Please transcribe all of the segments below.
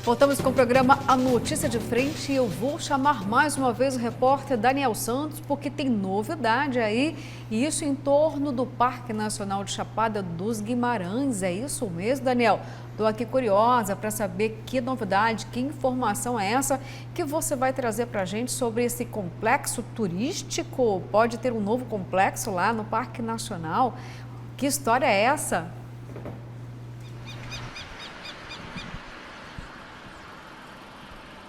Voltamos com o programa A Notícia de Frente e eu vou chamar mais uma vez o repórter Daniel Santos, porque tem novidade aí, e isso em torno do Parque Nacional de Chapada dos Guimarães. É isso mesmo, Daniel? Estou aqui curiosa para saber que novidade, que informação é essa que você vai trazer para a gente sobre esse complexo turístico. Pode ter um novo complexo lá no Parque Nacional. Que história é essa?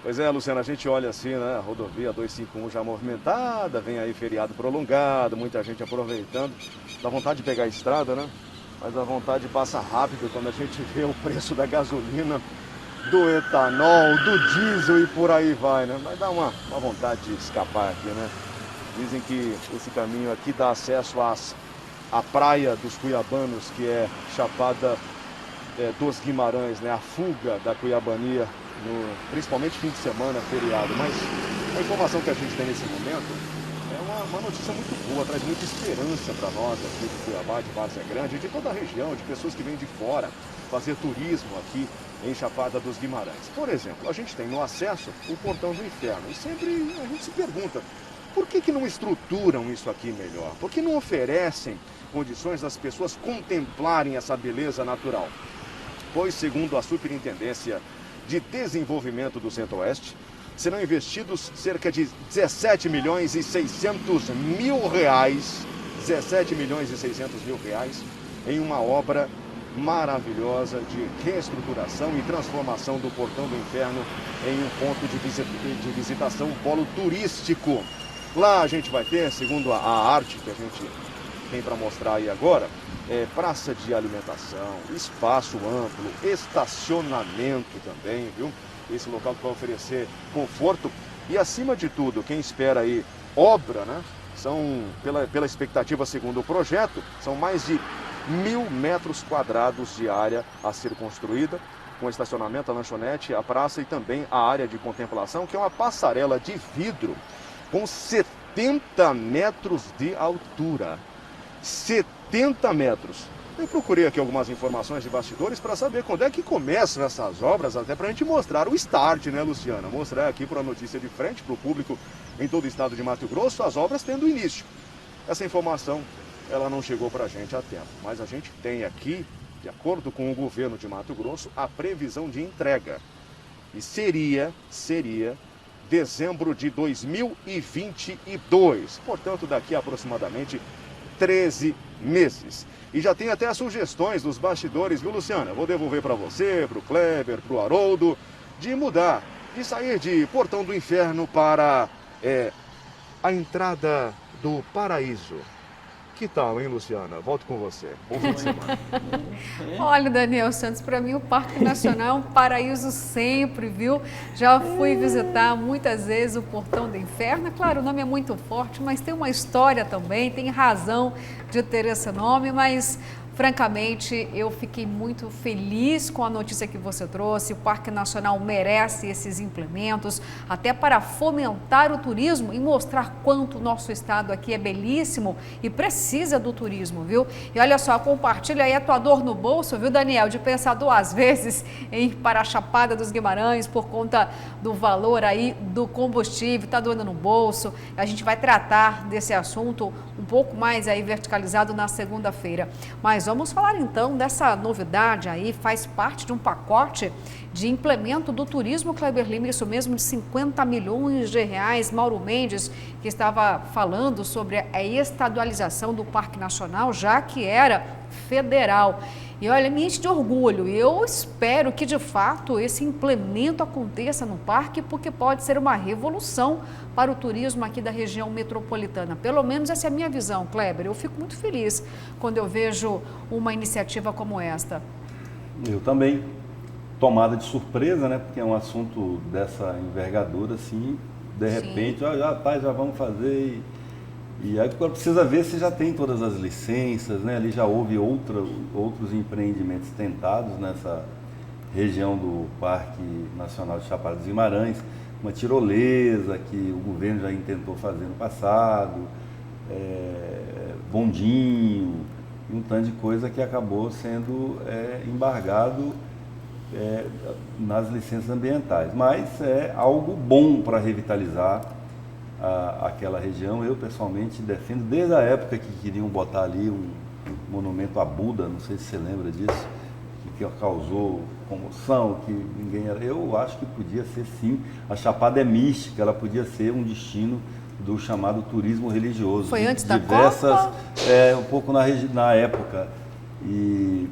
Pois é, Luciana, a gente olha assim, né, a rodovia 251 já movimentada, vem aí feriado prolongado, muita gente aproveitando, dá vontade de pegar a estrada, né, mas a vontade passa rápido quando a gente vê o preço da gasolina, do etanol, do diesel e por aí vai, né, mas dá uma vontade de escapar aqui, né. Dizem que esse caminho aqui dá acesso à praia dos cuiabanos, que é Chapada dos Guimarães, né, a fuga da cuiabania, principalmente fim de semana, feriado. Mas a informação que a gente tem nesse momento é uma notícia muito boa, traz muita esperança para nós aqui de Cuiabá, de Várzea Grande, de toda a região, de pessoas que vêm de fora fazer turismo aqui em Chapada dos Guimarães. Por exemplo, a gente tem no acesso o Portão do Inferno e sempre a gente se pergunta, por que não estruturam isso aqui melhor? Por que não oferecem condições das pessoas contemplarem essa beleza natural? Pois, segundo a Superintendência de Desenvolvimento do Centro-Oeste, serão investidos cerca de 17 milhões e 600 mil reais, 17 milhões e 600 mil reais, em uma obra maravilhosa de reestruturação e transformação do Portão do Inferno em um ponto de visitação, um polo turístico. Lá a gente vai ter, segundo a arte que a gente tem para mostrar aí agora, praça de alimentação, espaço amplo, estacionamento também, viu? Esse local que vai oferecer conforto e, acima de tudo, quem espera aí obra, né? São, pela expectativa segundo o projeto, são mais de 1.000 metros quadrados de área a ser construída, com estacionamento, a lanchonete, a praça e também a área de contemplação, que é uma passarela de vidro com 70 metros de altura. 70 metros. Eu procurei aqui algumas informações de bastidores para saber quando é que começam essas obras, até para a gente mostrar o start, né, Luciana? Mostrar aqui para a notícia de frente, para o público em todo o estado de Mato Grosso, as obras tendo início. Essa informação, ela não chegou para a gente a tempo, mas a gente tem aqui, de acordo com o governo de Mato Grosso, a previsão de entrega. E seria dezembro de 2022, portanto, daqui a aproximadamente 13 meses. E já tem até as sugestões dos bastidores, viu, Luciana? Vou devolver para você, para o Kleber, para o Haroldo, de mudar, de sair de Portão do Inferno para a entrada do Paraíso. Que tal, hein, Luciana? Volto com você. Bom fim de semana. Olha, Daniel Santos, para mim o Parque Nacional é um paraíso sempre, viu? Já fui visitar muitas vezes o Portão do Inferno. Claro, o nome é muito forte, mas tem uma história também, tem razão de ter esse nome, mas francamente, eu fiquei muito feliz com a notícia que você trouxe. O Parque Nacional merece esses implementos, até para fomentar o turismo e mostrar quanto o nosso estado aqui é belíssimo e precisa do turismo, viu? E olha só, compartilha aí a tua dor no bolso, viu, Daniel, de pensar duas vezes em ir para a Chapada dos Guimarães por conta do valor aí do combustível, tá doendo no bolso. A gente vai tratar desse assunto um pouco mais aí verticalizado na segunda-feira. Mas vamos falar então dessa novidade aí, faz parte de um pacote de implemento do turismo, Kleber Lima, isso mesmo, de 50 milhões de reais. Mauro Mendes, que estava falando sobre a estadualização do Parque Nacional, já que era federal. E olha, me enche de orgulho. Eu espero que, de fato, esse implemento aconteça no parque, porque pode ser uma revolução para o turismo aqui da região metropolitana. Pelo menos essa é a minha visão, Kleber. Eu fico muito feliz quando eu vejo uma iniciativa como esta. Eu também. Tomada de surpresa, né? Porque é um assunto dessa envergadura, assim, de repente, já vamos fazer. E aí precisa ver se já tem todas as licenças, né? Ali já houve outros empreendimentos tentados nessa região do Parque Nacional de Chapada dos Guimarães, uma tirolesa que o governo já intentou fazer no passado, bondinho, e um tanto de coisa que acabou sendo embargado nas licenças ambientais, mas é algo bom para revitalizar aquela região. Eu pessoalmente defendo desde a época que queriam botar ali um monumento a Buda, não sei se você lembra disso, que causou comoção, que ninguém era. Eu acho que podia ser sim, a Chapada é mística, ela podia ser um destino do chamado turismo religioso. Foi antes da Copa? Um pouco na época. E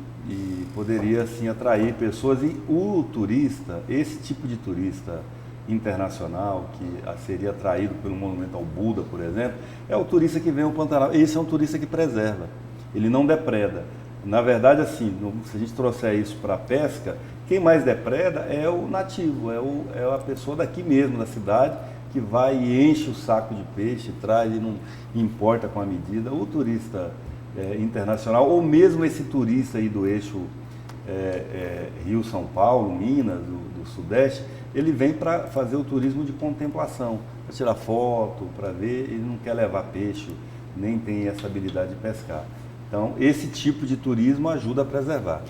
poderia assim atrair pessoas. E o turista, esse tipo de turista internacional, que seria atraído pelo monumento ao Buda, por exemplo, é o turista que vem ao Pantanal. Esse é um turista que preserva, ele não depreda. Na verdade, assim, se a gente trouxer isso para a pesca, quem mais depreda é o nativo, é a pessoa daqui mesmo, da cidade, que vai e enche o saco de peixe, traz e não importa com a medida. O turista internacional, ou mesmo esse turista aí do eixo Rio-São Paulo, Minas, do Sudeste, ele vem para fazer o turismo de contemplação, para tirar foto, para ver, ele não quer levar peixe, nem tem essa habilidade de pescar. Então, esse tipo de turismo ajuda a preservar.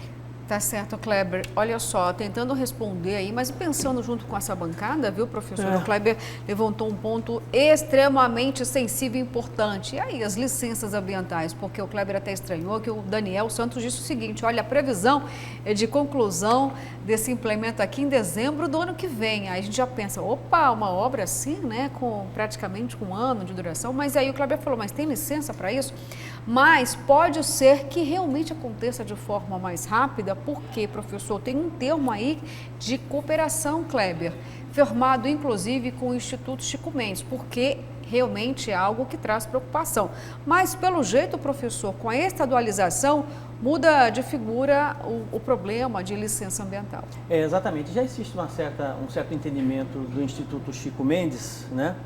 Tá certo, Kleber. Olha só, tentando responder aí, mas pensando junto com essa bancada, viu, professor? O Kleber levantou um ponto extremamente sensível e importante. E aí, as licenças ambientais? Porque o Kleber até estranhou que o Daniel Santos disse o seguinte: olha, a previsão é de conclusão desse implemento aqui em dezembro do ano que vem. Aí a gente já pensa, opa, uma obra assim, né, com praticamente um ano de duração. Mas aí o Kleber falou, mas tem licença para isso? Mas pode ser que realmente aconteça de forma mais rápida, porque, professor, tem um termo aí de cooperação, Kleber, firmado inclusive com o Instituto Chico Mendes, porque realmente é algo que traz preocupação. Mas, pelo jeito, professor, com a estadualização, muda de figura o problema de licença ambiental. Exatamente. Já existe um certo entendimento do Instituto Chico Mendes, né?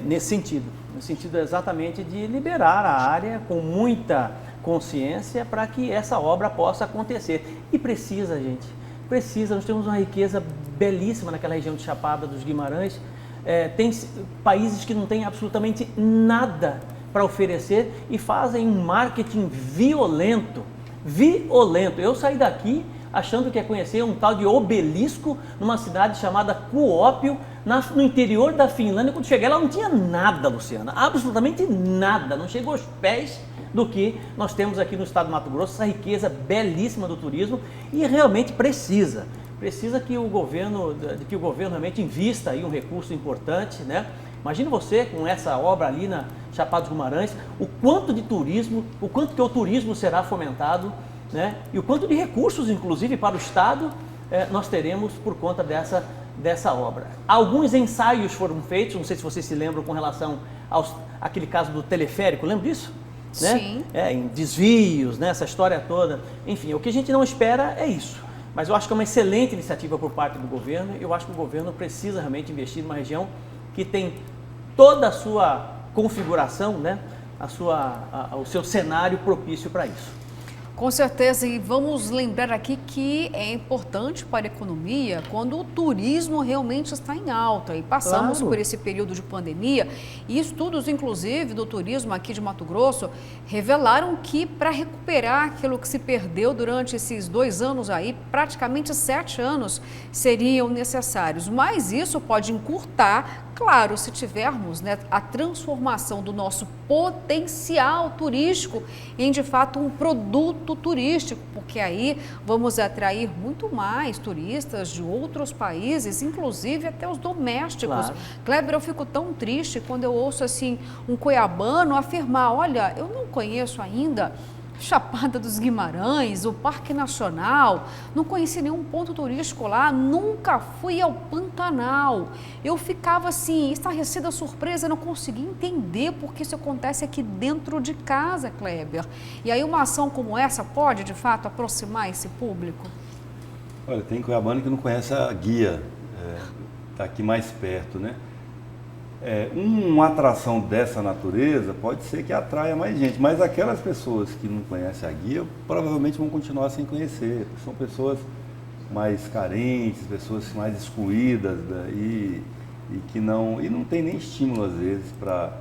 Nesse sentido exatamente de liberar a área com muita consciência para que essa obra possa acontecer. E precisa, gente, nós temos uma riqueza belíssima naquela região de Chapada dos Guimarães. Tem países que não têm absolutamente nada para oferecer e fazem um marketing violento. Eu saí daqui achando que ia conhecer um tal de obelisco numa cidade chamada Kuopio, no interior da Finlândia. Quando cheguei lá não tinha nada, Luciana, absolutamente nada, não chegou aos pés do que nós temos aqui no estado do Mato Grosso, essa riqueza belíssima do turismo, e realmente precisa que o governo realmente invista aí um recurso importante, né? Imagina você com essa obra ali na Chapada dos Guimarães, o quanto que o turismo será fomentado, né? E o quanto de recursos, inclusive, para o Estado, nós teremos por conta dessa obra. Alguns ensaios foram feitos, não sei se vocês se lembram, com relação àquele caso do teleférico, lembra disso? Né? Sim. Em desvios, né? Essa história toda. Enfim, o que a gente não espera é isso. Mas eu acho que é uma excelente iniciativa por parte do governo. Eu acho que o governo precisa realmente investir numa região que tem toda a sua configuração, né? O seu cenário propício para isso. Com certeza, e vamos lembrar aqui que é importante para a economia quando o turismo realmente está em alta. E passamos por esse período de pandemia e estudos, inclusive, do turismo aqui de Mato Grosso revelaram que para recuperar aquilo que se perdeu durante esses 2 anos aí, praticamente 7 anos seriam necessários. Mas isso pode encurtar, claro, se tivermos, né, a transformação do nosso potencial turístico em, de fato, um produto turístico, porque aí vamos atrair muito mais turistas de outros países, inclusive até os domésticos. Claro. Kleber, eu fico tão triste quando eu ouço assim um cuiabano afirmar, olha, eu não conheço ainda Chapada dos Guimarães, o Parque Nacional, não conheci nenhum ponto turístico lá, nunca fui ao Pantanal. Eu ficava assim, estarrecida, surpresa, não conseguia entender porque isso acontece aqui dentro de casa, Kleber. E aí uma ação como essa pode, de fato, aproximar esse público? Olha, tem cuiabano que não conhece a guia, está aqui mais perto, né? Uma atração dessa natureza pode ser que atraia mais gente, mas aquelas pessoas que não conhecem a guia provavelmente vão continuar sem conhecer. São pessoas mais carentes, pessoas mais excluídas, e que não tem nem estímulo às vezes para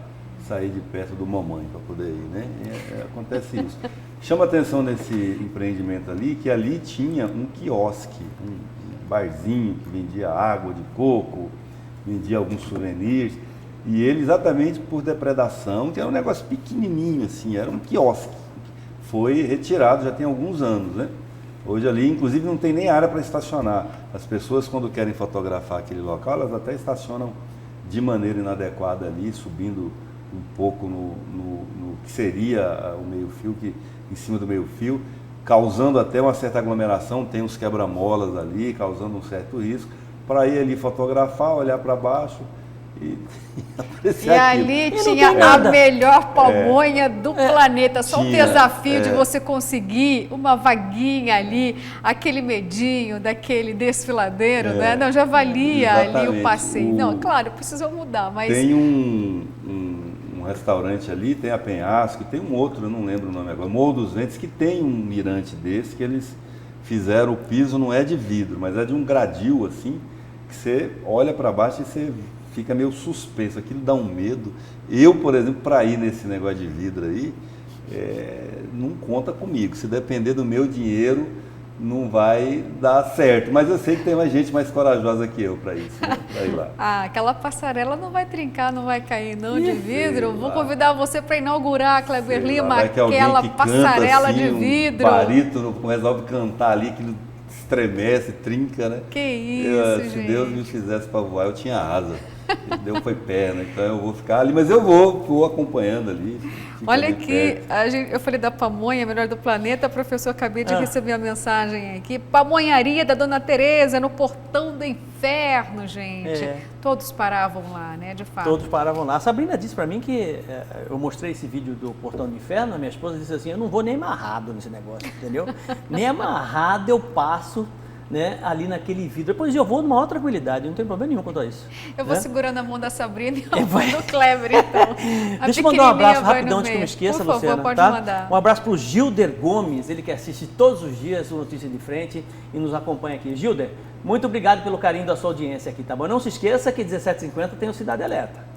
sair de perto do mamãe para poder ir, né? Acontece isso. Chama atenção nesse empreendimento ali, que ali tinha um quiosque, um barzinho que vendia água de coco, vendia alguns souvenirs, e ele exatamente por depredação, que era um negócio pequenininho assim, era um quiosque, foi retirado já tem alguns anos, né? Hoje ali, inclusive, não tem nem área para estacionar. As pessoas, quando querem fotografar aquele local, elas até estacionam de maneira inadequada ali, subindo um pouco no que seria o meio-fio, em cima do meio-fio, causando até uma certa aglomeração, tem uns quebra-molas ali, causando um certo risco, para ir ali fotografar, olhar para baixo e apreciar aquilo. Ali tinha a melhor pamonha do planeta, só o desafio de você conseguir uma vaguinha ali, aquele medinho daquele desfiladeiro, né? Não, já valia ali o passeio. Não, claro, precisou mudar, mas... Tem um restaurante ali, tem a Penhasco, tem um outro, eu não lembro o nome agora, Morro dos Ventos, que tem um mirante desse, que eles fizeram, o piso não é de vidro, mas é de um gradil assim, que você olha para baixo e você fica meio suspenso, aquilo dá um medo. Eu, por exemplo, para ir nesse negócio de vidro aí, não conta comigo, se depender do meu dinheiro, não vai dar certo, mas eu sei que tem mais gente mais corajosa que eu para isso, né? Pra ir lá. Aquela passarela não vai trincar, não vai cair não de vidro. Vou convidar você para inaugurar, Kleber Lima, aquela passarela assim, de vidro. Um barítono resolve cantar ali, aquilo estremece, trinca, né? Que isso, Se gente. Deus me fizesse para voar, eu tinha asa. Deu foi perna, então eu vou ficar ali, mas eu vou acompanhando ali. Olha aqui, eu falei da pamonha, melhor do planeta, professor, acabei de receber a mensagem aqui. Pamonharia da Dona Tereza, no Portão do Inferno, gente. Todos paravam lá, né, de fato. Todos paravam lá. A Sabrina disse para mim que, eu mostrei esse vídeo do Portão do Inferno, a minha esposa disse assim, eu não vou nem amarrado nesse negócio, entendeu? Nem amarrado eu passo, né, ali naquele vidro. Depois eu vou numa outra tranquilidade, não tem problema nenhum quanto a isso. Eu vou segurando a mão da Sabrina e a mão do Kleber, então. Deixa eu mandar um abraço rapidão antes que eu me esqueça, por favor, Luciana. pode tá? mandar. Um abraço para o Gilder Gomes, ele que assiste todos os dias o Notícia de Frente e nos acompanha aqui. Gilder, muito obrigado pelo carinho da sua audiência aqui, tá bom? Não se esqueça que 17h50 tem o Cidade Alerta.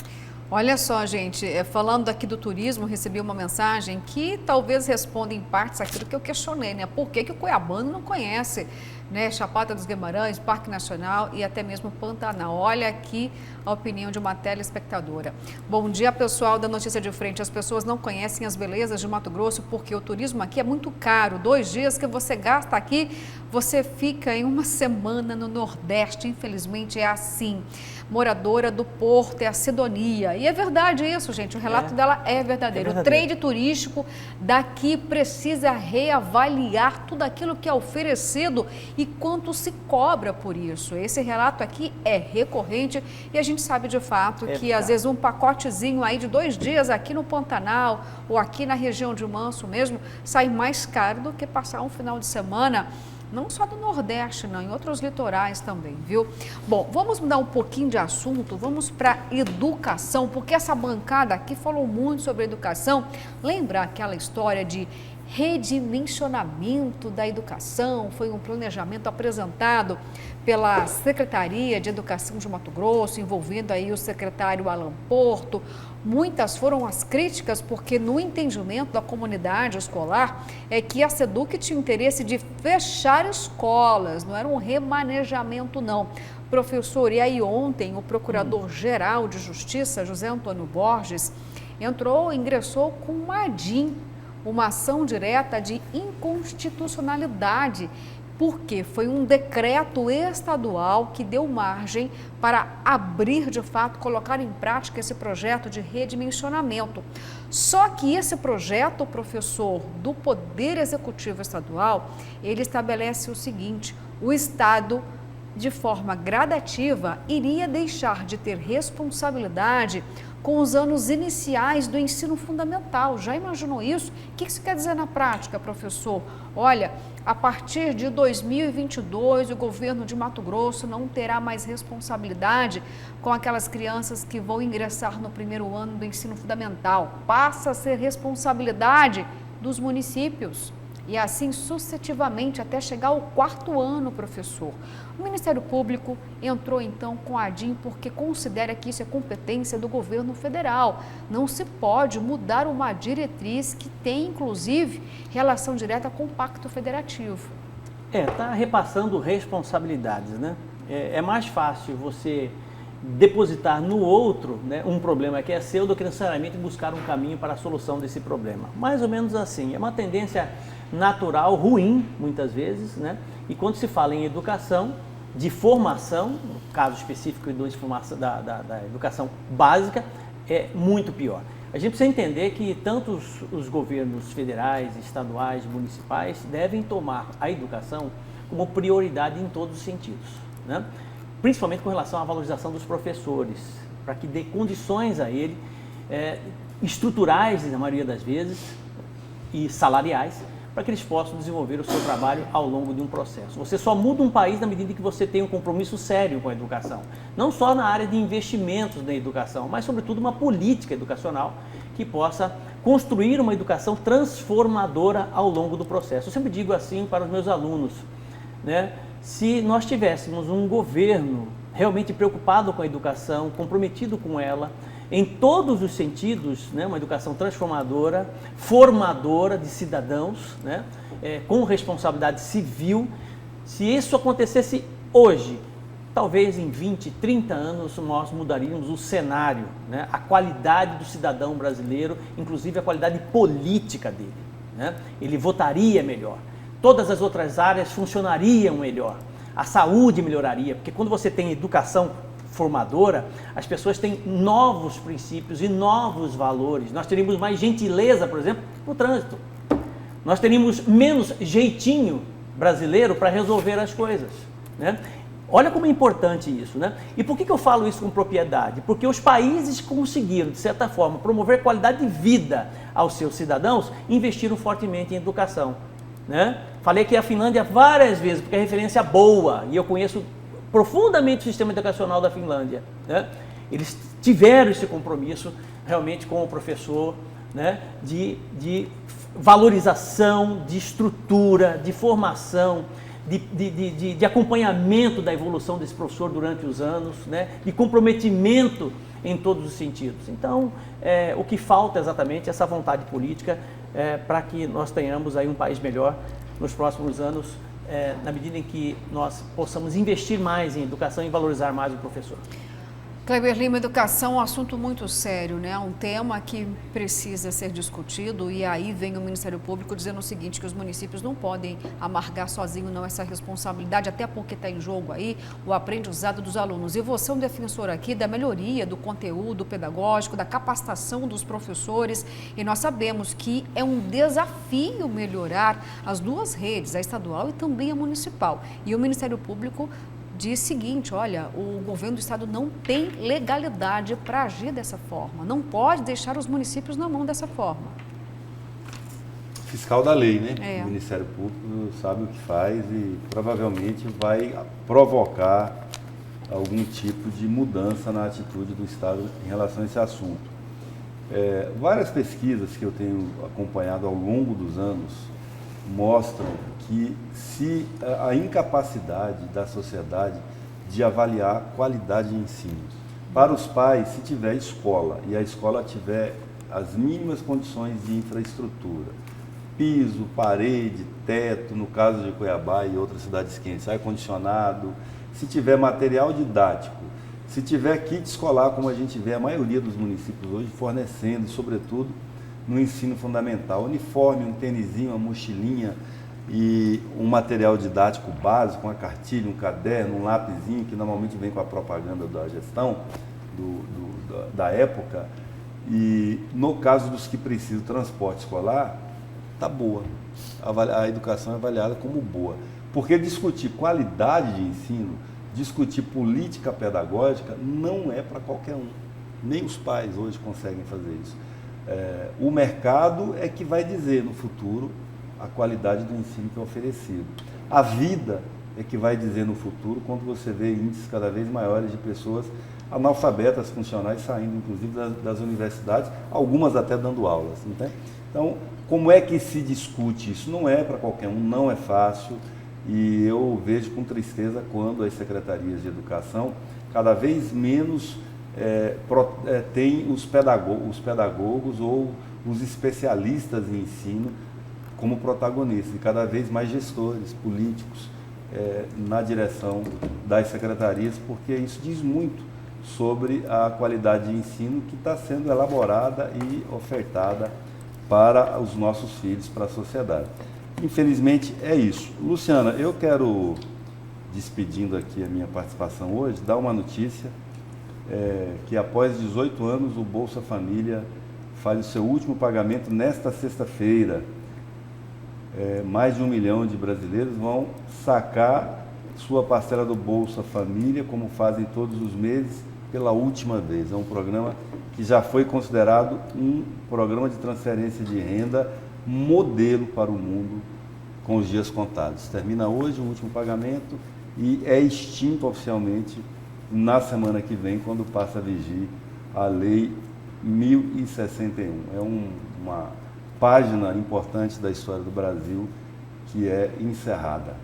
Olha só, gente, falando aqui do turismo, recebi uma mensagem que talvez responda em partes aquilo que eu questionei, né? Por que o cuiabano não conhece, né, Chapada dos Guimarães, Parque Nacional e até mesmo Pantanal? Olha aqui a opinião de uma telespectadora. Bom dia, pessoal da Notícia de Frente. As pessoas não conhecem as belezas de Mato Grosso porque o turismo aqui é muito caro. 2 dias que você gasta aqui, você fica em uma semana no Nordeste. Infelizmente é assim. Moradora do Porto, é a Sidonia. E é verdade isso, gente. O relato dela é verdadeiro. O trade turístico daqui precisa reavaliar tudo aquilo que é oferecido e quanto se cobra por isso. Esse relato aqui é recorrente e a gente sabe de fato que às vezes um pacotezinho aí de 2 dias aqui no Pantanal ou aqui na região de Manso mesmo sai mais caro do que passar um final de semana. Não só do Nordeste, não, em outros litorais também, viu? Bom, vamos mudar um pouquinho de assunto, vamos para educação, porque essa bancada aqui falou muito sobre educação. Lembra aquela história de redimensionamento da educação? Foi um planejamento apresentado pela Secretaria de Educação de Mato Grosso, envolvendo aí o secretário Alan Porto. Muitas foram as críticas, porque no entendimento da comunidade escolar é que a SEDUC tinha interesse de fechar escolas, não era um remanejamento não. Professor, e aí ontem o Procurador-Geral de Justiça, José Antônio Borges, ingressou com uma ADIM, uma ação direta de inconstitucionalidade, porque foi um decreto estadual que deu margem para abrir, de fato, colocar em prática esse projeto de redimensionamento. Só que esse projeto, professor, do Poder Executivo Estadual, ele estabelece o seguinte: o Estado, de forma gradativa, iria deixar de ter responsabilidade com os anos iniciais do ensino fundamental. Já imaginou isso? O que isso quer dizer na prática, professor? Olha, a partir de 2022, o governo de Mato Grosso não terá mais responsabilidade com aquelas crianças que vão ingressar no primeiro ano do ensino fundamental. Passa a ser responsabilidade dos municípios. e assim sucessivamente até chegar ao 4º ano, professor. O Ministério Público entrou então com a DIN porque considera que isso é competência do governo federal. Não se pode mudar uma diretriz que tem, inclusive, relação direta com o Pacto Federativo. Está repassando responsabilidades, né? É mais fácil você depositar no outro, né, um problema que é seu do que necessariamente buscar um caminho para a solução desse problema. Mais ou menos assim. É uma tendência natural, ruim, muitas vezes, né? E quando se fala em educação, de formação, no caso específico da educação básica, é muito pior. A gente precisa entender que tanto os governos federais, estaduais, municipais devem tomar a educação como prioridade em todos os sentidos, né? Principalmente com relação à valorização dos professores, para que dê condições a ele, estruturais, na maioria das vezes, e salariais, para que eles possam desenvolver o seu trabalho ao longo de um processo. Você só muda um país na medida que você tem um compromisso sério com a educação, não só na área de investimentos na educação, mas sobretudo uma política educacional que possa construir uma educação transformadora ao longo do processo. Eu sempre digo assim para os meus alunos, né? Se nós tivéssemos um governo realmente preocupado com a educação, comprometido com ela, em todos os sentidos, né, uma educação transformadora, formadora de cidadãos, né, com responsabilidade civil, se isso acontecesse hoje, talvez em 20, 30 anos nós mudaríamos o cenário, né, a qualidade do cidadão brasileiro, inclusive a qualidade política dele, né? Ele votaria melhor. Todas as outras áreas funcionariam melhor, a saúde melhoraria, porque quando você tem educação formadora, as pessoas têm novos princípios e novos valores. Nós teríamos mais gentileza, por exemplo, no trânsito. Nós teríamos menos jeitinho brasileiro para resolver as coisas, né? Olha como é importante isso, né? E por que eu falo isso com propriedade? Porque os países que conseguiram, de certa forma, promover qualidade de vida aos seus cidadãos, investiram fortemente em educação, né? Falei que a Finlândia várias vezes, porque é referência boa, e eu conheço profundamente o sistema educacional da Finlândia, né? Eles tiveram esse compromisso realmente com o professor, né? de valorização, de estrutura, de formação, de acompanhamento da evolução desse professor durante os anos, né? De comprometimento em todos os sentidos. Então, o que falta exatamente é essa vontade política para que nós tenhamos aí um país melhor nos próximos anos, na medida em que nós possamos investir mais em educação e valorizar mais o professor. Kleber Lima, educação é um assunto muito sério, né? Um tema que precisa ser discutido, e aí vem o Ministério Público dizendo o seguinte, que os municípios não podem amargar sozinho não essa responsabilidade, até porque está em jogo aí o aprendizado dos alunos. E você é um defensor aqui da melhoria do conteúdo pedagógico, da capacitação dos professores, e nós sabemos que é um desafio melhorar as duas redes, a estadual e também a municipal. E o Ministério Público diz o seguinte, olha, o governo do estado não tem legalidade para agir dessa forma, não pode deixar os municípios na mão dessa forma. Fiscal da lei, né? O Ministério Público sabe o que faz e provavelmente vai provocar algum tipo de mudança na atitude do Estado em relação a esse assunto. Várias pesquisas que eu tenho acompanhado ao longo dos anos mostram que se a incapacidade da sociedade de avaliar a qualidade de ensino. Para os pais, se tiver escola e a escola tiver as mínimas condições de infraestrutura, piso, parede, teto, no caso de Cuiabá e outras cidades quentes, ar-condicionado, se tiver material didático, se tiver kit escolar, como a gente vê a maioria dos municípios hoje fornecendo, sobretudo no ensino fundamental, uniforme, um tênisinho, uma mochilinha e um material didático básico, uma cartilha, um caderno, um lapisinho, que normalmente vem com a propaganda da gestão da época. E no caso dos que precisam de transporte escolar, está boa. A educação é avaliada como boa. Porque discutir qualidade de ensino, discutir política pedagógica, não é para qualquer um. Nem os pais hoje conseguem fazer isso. O mercado é que vai dizer no futuro a qualidade do ensino que é oferecido. A vida é que vai dizer no futuro, quando você vê índices cada vez maiores de pessoas analfabetas funcionais saindo, inclusive, das universidades, algumas até dando aulas. Então, Como é que se discute isso? Não é para qualquer um, não é fácil, e eu vejo com tristeza quando as secretarias de educação cada vez menos têm os pedagogos ou os especialistas em ensino como protagonistas, e cada vez mais gestores políticos na direção das secretarias, porque isso diz muito sobre a qualidade de ensino que está sendo elaborada e ofertada para os nossos filhos, para a sociedade. Infelizmente é isso. Luciana, eu quero, despedindo aqui a minha participação hoje, dar uma notícia que após 18 anos o Bolsa Família faz o seu último pagamento nesta sexta-feira. Mais de 1 milhão de brasileiros vão sacar sua parcela do Bolsa Família, como fazem todos os meses, pela última vez. É um programa que já foi considerado um programa de transferência de renda modelo para o mundo, com os dias contados. Termina hoje o último pagamento e é extinto oficialmente na semana que vem, quando passa a vigir a Lei 1061. É uma página importante da história do Brasil que é encerrada.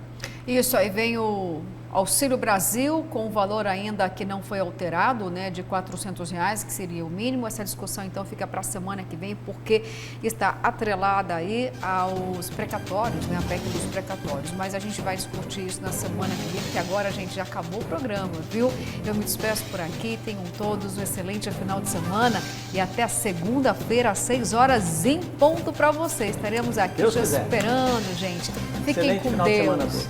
Isso, aí vem o Auxílio Brasil, com o valor ainda que não foi alterado, né, de R$400, que seria o mínimo. Essa discussão, então, fica para a semana que vem, porque está atrelada aí aos precatórios, né, a PEC dos precatórios. Mas a gente vai discutir isso na semana que vem, porque agora a gente já acabou o programa, viu? Eu me despeço por aqui, tenham todos um excelente final de semana e até segunda-feira, às 6 horas em ponto para vocês. Estaremos aqui já esperando, gente. Fiquem com Deus.